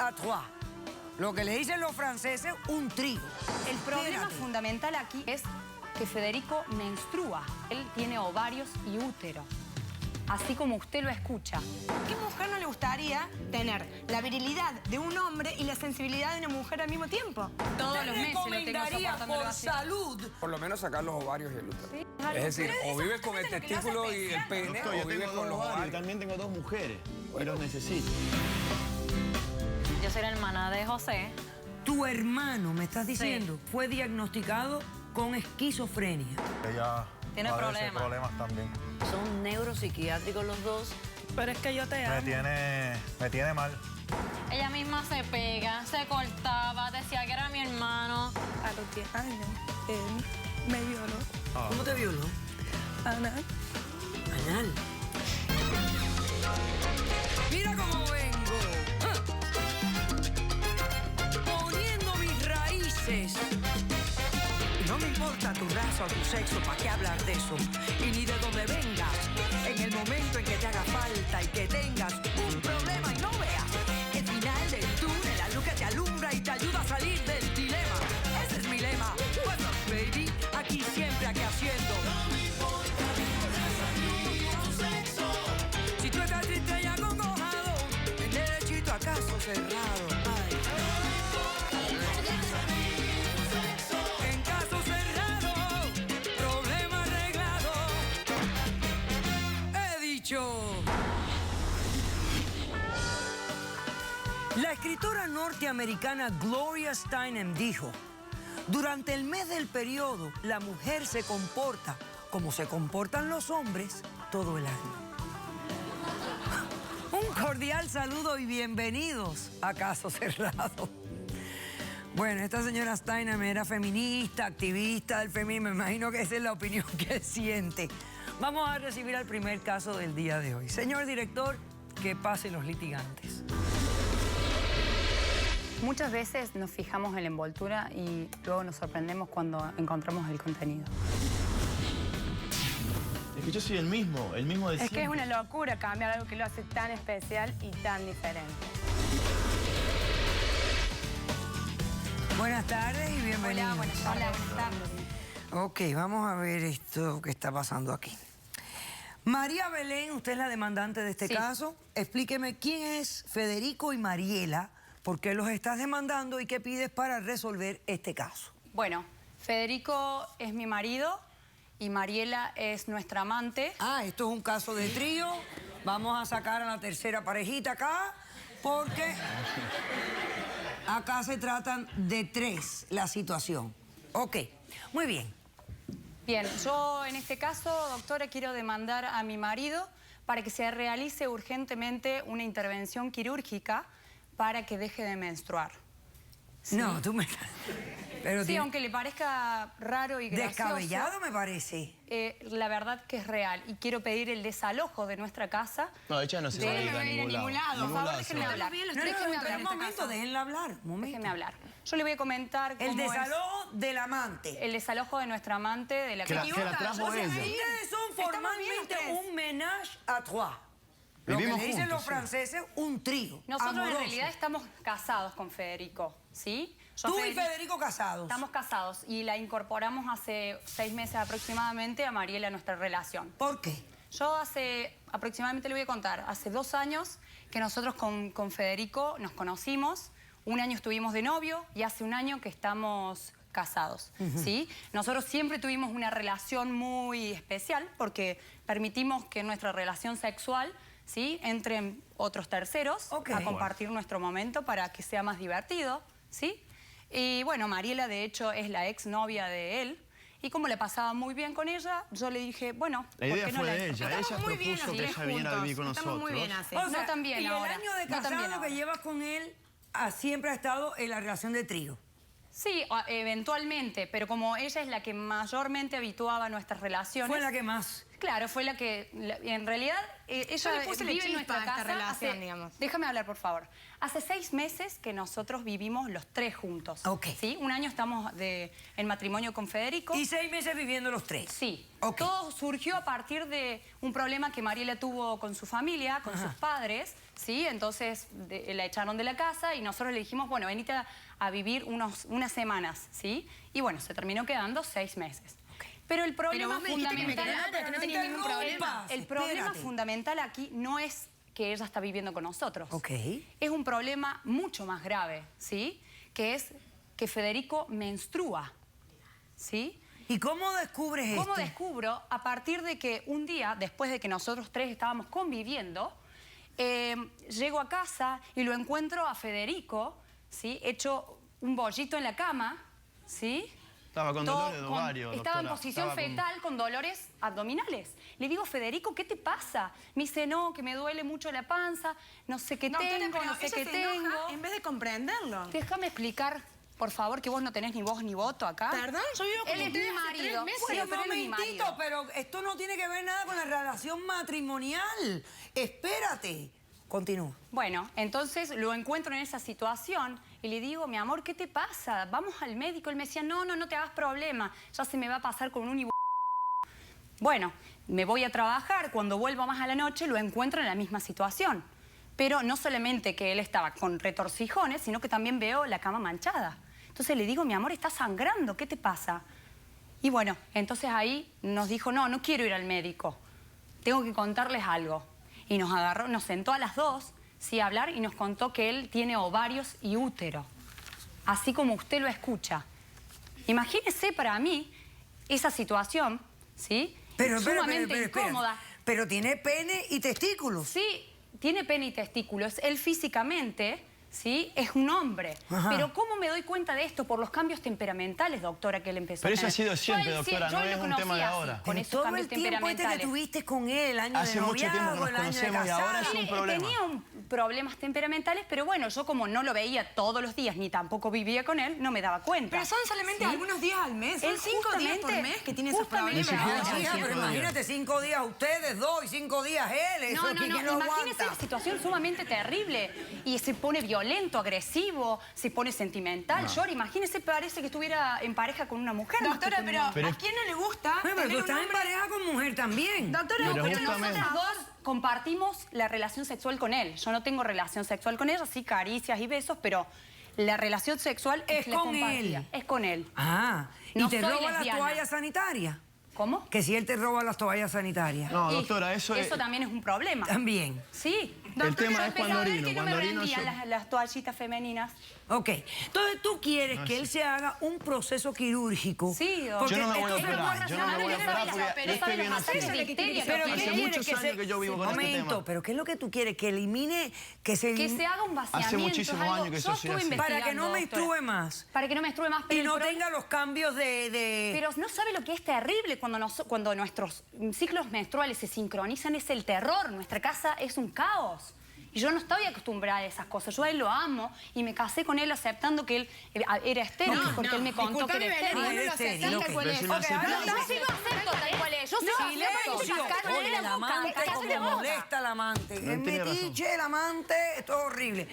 à trois. Lo que le dicen los franceses, un trío. El problema fundamental aquí es que Federico menstrua. Él tiene ovarios y útero. Así como usted lo escucha. ¿Qué mujer no le gustaría tener la virilidad de un hombre y la sensibilidad de una mujer al mismo tiempo? Todos los meses lo tengo soportándolo por así. salud. Por lo menos sacar los ovarios y el útero. Sí, Es decir, Pero o eso vives con el justamente lo que lo testículo hace y el especial. pene, Doctor, o yo vives tengo con los dos ovarios y ovarios. también tengo dos mujeres y los necesito. Yo soy la hermana de José. Tu hermano, me estás diciendo, fue diagnosticado con esquizofrenia. Ella Tiene padece problemas. también. Son neuropsiquiátricos los dos. Pero es que yo te amo. Me tiene mal. Ella misma se pega, se cortaba, decía que era mi hermano. A los 10 años, él me violó. ¿Cómo te violó? Anal. Anal. Mira cómo vengo. Poniendo mis raíces. Y no me importa tu raza o tu sexo, ¿para qué hablar de eso? Y ni de dónde vengas. En el momento en que te haga falta y que tengas un problema y no veas el final del túnel, la luz que te alumbra y te ayuda a salir del dilema. Ese es mi lema. What's up, baby? Aquí siempre, aquí haciendo. Si tú estás triste y acongojado, el derechito a caso cerrado. Ay. En caso cerrado, problema arreglado. He dicho. La escritora norteamericana Gloria Steinem dijo: durante el mes del periodo, la mujer se comporta como se comportan los hombres todo el año. Un cordial saludo y bienvenidos a Caso Cerrado. Bueno, esta señora Steinem era feminista, activista del feminismo. Me imagino que esa es la opinión que siente. Vamos a recibir al primer caso del día de hoy. Señor director, que pasen los litigantes. Muchas veces nos fijamos en la envoltura y luego nos sorprendemos cuando encontramos el contenido. Es que yo soy el mismo de Es siempre. que es una locura cambiar algo que lo hace tan especial y tan diferente. Buenas tardes y bienvenidos. Hola, buenas tardes. Hola, buenas tardes. Ok, vamos a ver esto que está pasando aquí. María Belén, usted es la demandante de este Sí. caso. Explíqueme quién es Federico y Mariela, por qué los estás demandando y qué pides para resolver este caso. Bueno, Federico es mi marido y Mariela es nuestra amante. Ah, esto es un caso de trío. Vamos a sacar a la tercera parejita acá, porque acá se tratan de tres la situación. Ok, muy bien. Bien, yo en este caso, doctora, quiero demandar a mi marido para que se realice urgentemente una intervención quirúrgica para que deje de menstruar. ¿Sí? No, tú me... Pero Sí, aunque le parezca raro y gracioso, descabellado me parece. la verdad que es real. Y quiero pedir el desalojo de nuestra casa. No, ella no se va a ir a ningún lado. Por favor, déjenme se va. hablar. No, espera un momento, déjenla hablar. Un momento. Déjenme hablar. Yo le voy a comentar cómo El es desalojo del amante. el desalojo de nuestra amante de la Que casa. la trajo O sea, ella. ustedes son formalmente un ménage à trois. Lo que Vivimos le dicen juntos, los sí. franceses, un trío. Nosotros en amoroso. realidad estamos casados con Federico, ¿sí? Yo Tú y Federico casados. Estamos casados y la incorporamos hace 6 meses aproximadamente a Mariela a nuestra relación. ¿Por qué? Yo hace aproximadamente, le voy a contar, hace 2 años que nosotros con Federico nos conocimos, 1 año estuvimos de novio y hace 1 año que estamos casados, ¿sí? Nosotros siempre tuvimos una relación muy especial porque permitimos que nuestra relación sexual, ¿sí?, entren otros terceros a compartir nuestro momento para que sea más divertido, ¿sí? Y bueno, Mariela de hecho es la exnovia de él. Y como le pasaba muy bien con ella, yo le dije, bueno, La ¿por idea qué no fue la de ella. Ella Estamos muy bien propuso los que tres ella viniera a vivir con juntos. nosotros. Estamos muy bien así. O sea, No tan bien y ahora, el año de no tan bien casado que ahora. llevas con él siempre ha estado en la relación de trío. Sí, eventualmente, pero como ella es la que mayormente habituaba nuestras relaciones... Fue la que más. Claro, fue la que, en realidad, ella le puse vive en nuestra chispa a casa. esta relación, digamos. Déjame hablar, por favor. Hace 6 meses que nosotros vivimos los 3 juntos. Ok. ¿Sí? Un año estamos en matrimonio con Federico. Y 6 meses viviendo los 3. Sí. Ok. Todo surgió a partir de un problema que Mariela tuvo con su familia, con sus padres, ¿sí? Entonces la echaron de la casa y nosotros le dijimos, bueno, venite a vivir unas semanas, ¿sí? Y bueno, se terminó quedando 6 meses. Pero el problema vos me dijiste que me fundamental... quedara porque no tenía ningún problema. El problema fundamental aquí no es que ella está viviendo con nosotros. Ok. Es un problema mucho más grave, ¿sí? Que es que Federico menstrua, ¿sí? ¿Y cómo descubres esto? ¿Cómo descubro? A partir de que un día, después de que nosotros 3 estábamos conviviendo, llego a casa y lo encuentro a Federico, ¿sí? Hecho un bollito en la cama, ¿sí? Estaba con dolores de ovario, Estaba en doctora. posición Estaba con- fetal con dolores abdominales. Le digo, Federico, ¿qué te pasa? Me dice, no, que me duele mucho la panza, no sé qué Doctora, tengo, pero no sé ella qué se enoja tengo. en vez de comprenderlo. Déjame explicar, por favor, que vos no tenés ni voz ni voto acá. Perdón, yo vivo con Él es ustedes mi hace 3 marido. meses. Sí, pero él es mi momentito, marido. pero esto no tiene que ver nada con la relación matrimonial. Espérate. Continúa. Bueno, entonces lo encuentro en esa situación y le digo, mi amor, ¿qué te pasa? Vamos al médico. Él me decía, no te hagas problema, ya se me va a pasar con un Bueno, me voy a trabajar, cuando vuelvo más a la noche lo encuentro en la misma situación. Pero no solamente que él estaba con retorcijones, sino que también veo la cama manchada. Entonces le digo, mi amor, está sangrando, ¿qué te pasa? Y bueno, entonces ahí nos dijo, no quiero ir al médico, tengo que contarles algo. Y nos agarró, nos sentó a las 2, sí, a hablar y nos contó que él tiene ovarios y útero. Así como usted lo escucha. Imagínese para mí esa situación, ¿sí? Pero, sumamente espera. incómoda. Pero tiene pene y testículos. Sí, tiene pene y testículos. Él físicamente, ¿sí? Es un hombre. Ajá. Pero ¿cómo me doy cuenta de esto? Por los cambios temperamentales, doctora, que él empezó Pero a eso tener. ha sido siempre, Yo a él doctora, yo no lo es un tema de conocía así, ahora. con Pero esos todo cambios el tiempo que temperamentales. tuviste con él, el año Hace de mucho tiempo que noviazgo, nos el año de conocemos y ahora casado. es un problema. Tenía problemas temperamentales, pero bueno, yo como no lo veía todos los días, ni tampoco vivía con él, no me daba cuenta. Pero son solamente ¿Sí? algunos días al mes. Son Él 5 días por justamente- mes que tiene esos justamente problemas. Ni siquiera No, son hija, 5 pero días. imagínate 5 días ustedes, 2 y 5 días él. Eso No, es que ¿quién lo imagínese aguanta? la situación sumamente terrible. Y se pone violento, agresivo, se pone sentimental, llora. Imagínese, parece que estuviera en pareja con una mujer. más que Doctora, con un pero hombre. Pero- ¿a quién no le gusta Bueno, pero tener tú un estás en hombre? pareja con mujer también. Doctora, Pero pero justamente- Nosotras dos compartimos la relación sexual con él. Yo no tengo relación sexual con ella, sí caricias y besos, pero la relación sexual Es la con compartía. él. Es con él. Ah, ¿y No te soy roba las lesbiana. toallas sanitarias? ¿Cómo? Que si él te roba las toallas sanitarias. No, Y doctora, eso es... también es un problema. También. Sí. El tema es Pero cuando a ver orino. que no Cuando me orino rendían yo... las toallitas femeninas. Ok. Entonces tú quieres que sí. él se haga un proceso quirúrgico. Sí, doctora. porque Yo no me voy a esto se operar, puede yo no me voy a hacer- operar porque pero yo estoy sabe bien los así. ataques de histeria que Pero tiene. ¿qué Hace quiere muchos que años que yo vivo con este Momento, tema. pero ¿qué es lo que tú quieres? Que elimine, que se Que elimine... se haga un vaciamiento. Hace muchísimos es algo- años que yo yo soy estuve así. investigando, Para que no doctora. menstrue más. Para que no menstrue más. Pero Y el no pro- tenga los cambios de... Pero no sabe lo que es terrible cuando nuestros ciclos menstruales se sincronizan, es el terror. Nuestra casa es un caos. Y yo no estoy acostumbrada a esas cosas. Yo a él lo amo y me casé con él aceptando que él era estéril, porque él me contó que era Disculpame, estéril. Belén, Ah, no lo estéril, aceptan ok. tal cual es. Pero si no Ok, ahora acepta- No, sí lo acepto tal cual es. Yo sí lo acepto. Silencio. Cállate Oye, la el boca, amante, cállate como la boca. molesta al amante. No, Es tiene razón. metiche, el amante, esto es horrible.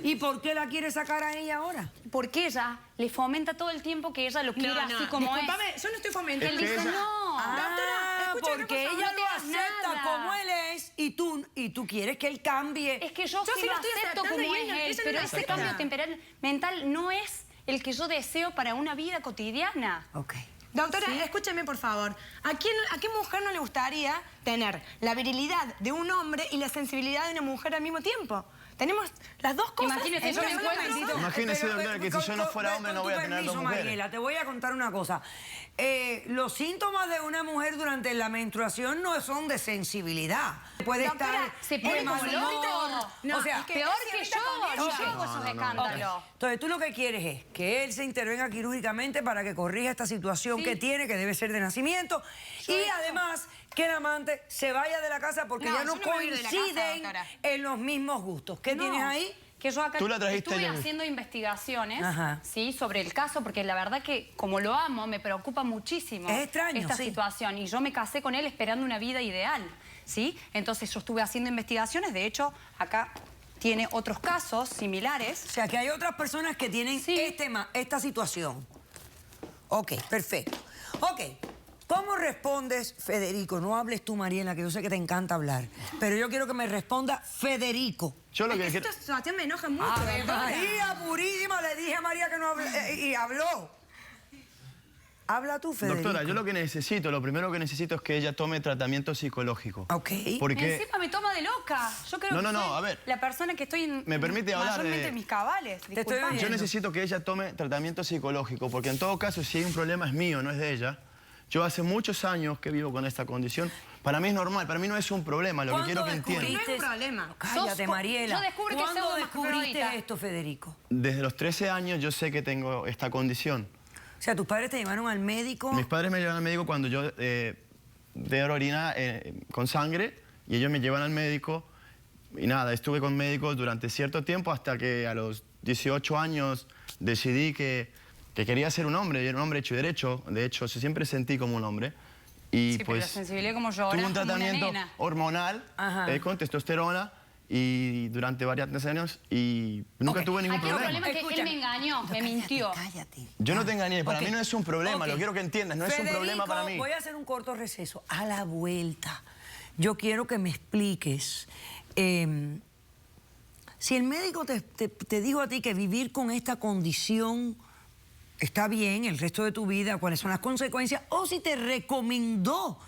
¿Y por qué la quiere sacar a ella ahora? Porque ella le fomenta todo el tiempo que ella lo quiere así como Disculpame, es. yo no estoy fomentando. Él dice, ella- no. Ah, escúchame, porque por favor, ella no te lo hagas acepta nada. como él es y tú quieres que él cambie. Es que yo Yo sí sí lo lo estoy acepto aceptando como y es ella él, no pero lo ese acepta. cambio temperamental no es el que yo deseo para una vida cotidiana. Ok. Doctora, escúcheme por favor. ¿A qué mujer no le gustaría tener la virilidad de un hombre y la sensibilidad de una mujer al mismo tiempo? Tenemos las dos cosas. Imagínese, en yo una me sola encuentro- persona. Imagínese, doctora, que si yo no fuera hombre no voy a tener permiso, dos mujeres. Mariela, te voy a contar una cosa. Los síntomas de una mujer durante la menstruación no son de sensibilidad. Puede Doctora, estar se pone de mal como humor. loca. No, o sea, es que- Peor él se que irrita yo, con yo ella. hago esos escándalos. Entonces, tú lo que quieres es que él se intervenga quirúrgicamente para que corrija esta situación Sí. que tiene, que debe ser de nacimiento, y además que el amante se vaya de la casa porque No, ya no yo no me voy a ir de la casa, coinciden doctora. en los mismos gustos. ¿Qué No. tienes ahí? que yo acá Tú la trajiste estuve ayer. haciendo investigaciones, Ajá. ¿sí? Sobre el caso, porque la verdad que como lo amo, me preocupa muchísimo Es extraño, esta sí. situación. Y yo me casé con él esperando una vida ideal, ¿sí? Entonces yo estuve haciendo investigaciones, de hecho, acá tiene otros casos similares. O sea, que hay otras personas que tienen Sí. esta situación. Ok, perfecto. Ok, ¿cómo respondes, Federico? No hables tú, Mariela, que yo sé que te encanta hablar. Pero yo quiero que me responda Federico. Yo lo que Esta quiero... situación me enoja mucho. ¡Ave doctora. María purísima! Le dije a María que no hable, y habló. Habla tú, Federico. Doctora, yo lo que necesito, lo primero que necesito es que ella tome tratamiento psicológico. Ok. Porque... Encima me toma de loca. Yo creo No, que no, no, soy a ver. la persona que estoy ¿Me permite hablar mayormente de- en mis cabales. estoy Disculpame. oyendo. Yo necesito que ella tome tratamiento psicológico, porque en todo caso, si hay un problema es mío, no es de ella. Yo hace muchos años que vivo con esta condición. Para mí es normal, para mí no es un problema, lo que quiero que entiendan. No es un problema. Cállate, Sos- Mariela. yo descubrí que ¿Cuándo pseudo descubriste hermafrodita. esto, Federico? Desde los 13 años yo sé que tengo esta condición. O sea, tus padres te llevaron al médico. Mis padres me llevan al médico cuando yo de orina con sangre y ellos me llevan al médico y nada, estuve con médicos durante cierto tiempo hasta que a los 18 años decidí que quería ser un hombre, y era un hombre hecho y derecho, de hecho siempre sentí como un hombre y Sí, pero pues la sensibilidad como yo ahora tuve es un como una tratamiento nena. hormonal Ajá. con testosterona y durante varios años y nunca Ok. tuve ningún Aquí el problema. problema es que él Escúchame. me engañó, me Cállate, mintió. Cállate. Yo no te engañé, para Ok. mí no es un problema, Ok. lo quiero que entiendas, no es un Federico, problema para mí. Voy a hacer un corto receso. A la vuelta, yo quiero que me expliques. Si el médico te dijo a ti que vivir con esta condición está bien el resto de tu vida, cuáles son las consecuencias, o si te recomendó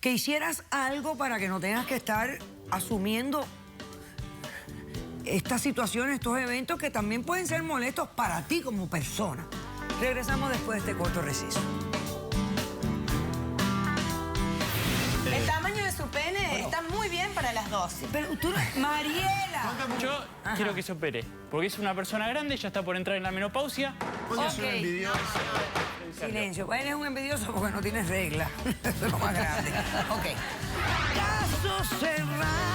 que hicieras algo para que no tengas que estar asumiendo estas situaciones, estos eventos que también pueden ser molestos para ti como persona. Regresamos después de este corto receso. El tamaño de su pene está muy bien para las dos. Pero tú, Mariela. Yo quiero que se opere, porque es una persona grande, ya está por entrar en la menopausia. Es un envidioso. Silencio, pues eres un envidioso porque no tienes regla. Eso es lo más grande. Ok. Caso cerrado.